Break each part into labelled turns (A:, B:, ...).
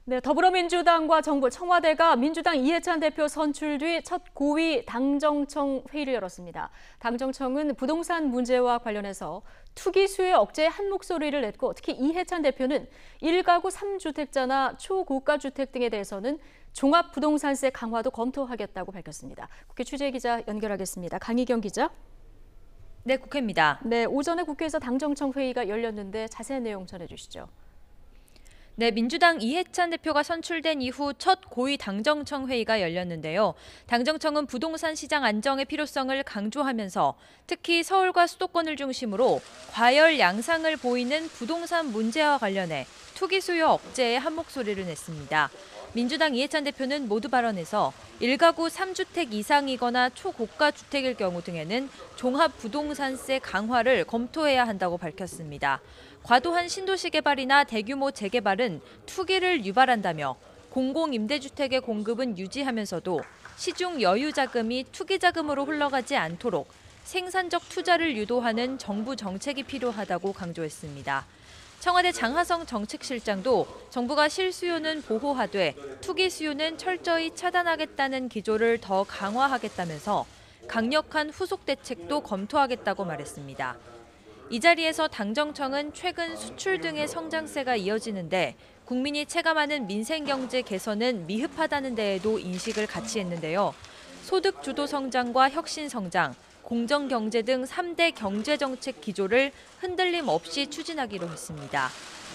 A: 네, 더불어민주당과 정부, 청와대가 민주당 이해찬 대표 선출 뒤 첫 고위 당정청 회의를 열었습니다. 당정청은 부동산 문제와 관련해서 투기 수요 억제에 한 목소리를 냈고 특히 이해찬 대표는 1가구 3주택자나 초고가 주택 등에 대해서는 종합부동산세 강화도 검토하겠다고 밝혔습니다. 국회 취재기자 연결하겠습니다. 강희경 기자.
B: 네, 국회입니다.
A: 네, 오전에 국회에서 당정청 회의가 열렸는데 자세한 내용 전해주시죠.
B: 네, 민주당 이해찬 대표가 선출된 이후 첫 고위 당정청 회의가 열렸는데요. 당정청은 부동산 시장 안정의 필요성을 강조하면서 특히 서울과 수도권을 중심으로 과열 양상을 보이는 부동산 문제와 관련해 투기 수요 억제에 한 목소리를 냈습니다. 민주당 이해찬 대표는 모두 발언에서 1가구 3주택 이상이거나 초고가 주택일 경우 등에는 종합부동산세 강화를 검토해야 한다고 밝혔습니다. 과도한 신도시 개발이나 대규모 재개발은 투기를 유발한다며 공공임대주택의 공급은 유지하면서도 시중 여유 자금이 투기 자금으로 흘러가지 않도록 생산적 투자를 유도하는 정부 정책이 필요하다고 강조했습니다. 청와대 장하성 정책실장도 정부가 실수요는 보호하되 투기 수요는 철저히 차단하겠다는 기조를 더 강화하겠다면서 강력한 후속 대책도 검토하겠다고 말했습니다. 이 자리에서 당정청은 최근 수출 등의 성장세가 이어지는데 국민이 체감하는 민생경제 개선은 미흡하다는 데에도 인식을 같이 했는데요. 소득 주도 성장과 혁신 성장, 공정경제 등 3대 경제정책 기조를 흔들림 없이 추진하기로 했습니다.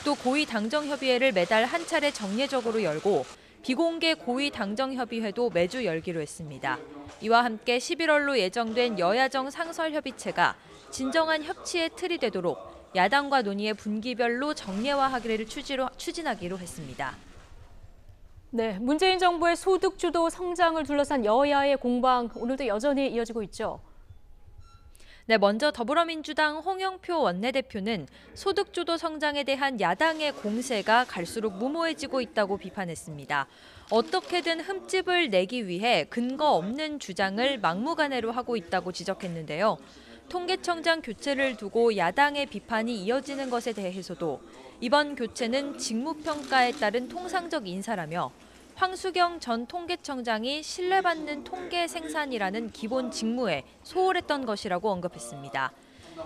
B: 또 고위 당정협의회를 매달 한 차례 정례적으로 열고 비공개 고위 당정협의회도 매주 열기로 했습니다. 이와 함께 11월로 예정된 여야정 상설협의체가 진정한 협치의 틀이 되도록 야당과 논의의 분기별로 정례화하기를 추진하기로 했습니다.
A: 네, 문재인 정부의 소득주도 성장을 둘러싼 여야의 공방 오늘도 여전히 이어지고 있죠.
B: 네, 먼저 더불어민주당 홍영표 원내대표는 소득주도 성장에 대한 야당의 공세가 갈수록 무모해지고 있다고 비판했습니다. 어떻게든 흠집을 내기 위해 근거 없는 주장을 막무가내로 하고 있다고 지적했는데요. 통계청장 교체를 두고 야당의 비판이 이어지는 것에 대해서도 이번 교체는 직무평가에 따른 통상적 인사라며 황수경 전 통계청장이 신뢰받는 통계 생산이라는 기본 직무에 소홀했던 것이라고 언급했습니다.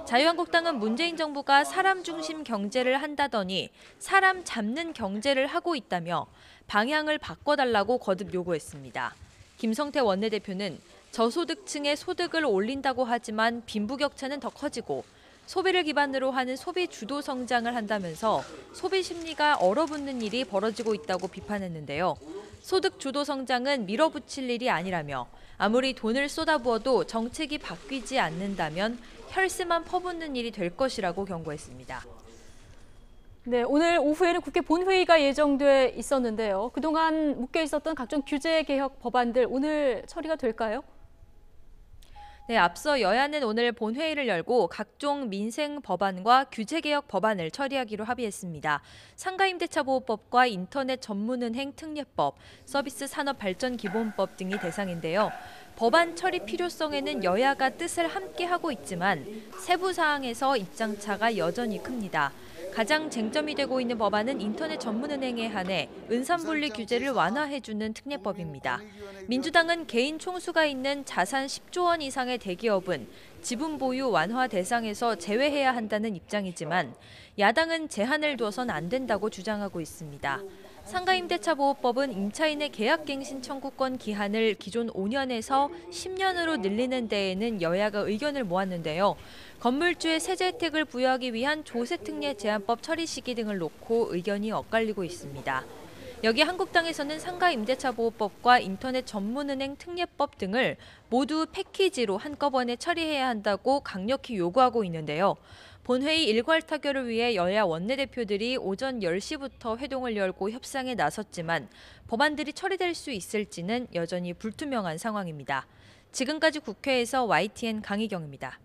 B: 자유한국당은 문재인 정부가 사람 중심 경제를 한다더니 사람 잡는 경제를 하고 있다며 방향을 바꿔달라고 거듭 요구했습니다. 김성태 원내대표는 저소득층의 소득을 올린다고 하지만 빈부격차는 더 커지고 소비를 기반으로 하는 소비 주도 성장을 한다면서 소비 심리가 얼어붙는 일이 벌어지고 있다고 비판했는데요. 소득 주도 성장은 밀어붙일 일이 아니라며 아무리 돈을 쏟아부어도 정책이 바뀌지 않는다면 혈세만 퍼붓는 일이 될 것이라고 경고했습니다.
A: 네, 오늘 오후에는 국회 본회의가 예정돼 있었는데요. 그동안 묶여 있었던 각종 규제 개혁 법안들 오늘 처리가 될까요?
B: 네, 앞서 여야는 오늘 본회의를 열고 각종 민생 법안과 규제개혁 법안을 처리하기로 합의했습니다. 상가임대차보호법과 인터넷 전문은행 특례법, 서비스 산업발전기본법 등이 대상인데요. 법안 처리 필요성에는 여야가 뜻을 함께하고 있지만 세부 사항에서 입장차가 여전히 큽니다. 가장 쟁점이 되고 있는 법안은 인터넷 전문은행에 한해 은산분리 규제를 완화해주는 특례법입니다. 민주당은 개인 총수가 있는 자산 10조 원 이상의 대기업은 지분 보유 완화 대상에서 제외해야 한다는 입장이지만 야당은 제한을 둬선 안 된다고 주장하고 있습니다. 상가임대차보호법은 임차인의 계약갱신 청구권 기한을 기존 5년에서 10년으로 늘리는 데에는 여야가 의견을 모았는데요. 건물주의 세제 혜택을 부여하기 위한 조세특례 제한법 처리 시기 등을 놓고 의견이 엇갈리고 있습니다. 여기 한국당에서는 상가임대차보호법과 인터넷 전문은행 특례법 등을 모두 패키지로 한꺼번에 처리해야 한다고 강력히 요구하고 있는데요. 본회의 일괄 타결을 위해 여야 원내대표들이 오전 10시부터 회동을 열고 협상에 나섰지만 법안들이 처리될 수 있을지는 여전히 불투명한 상황입니다. 지금까지 국회에서 YTN 강희경입니다.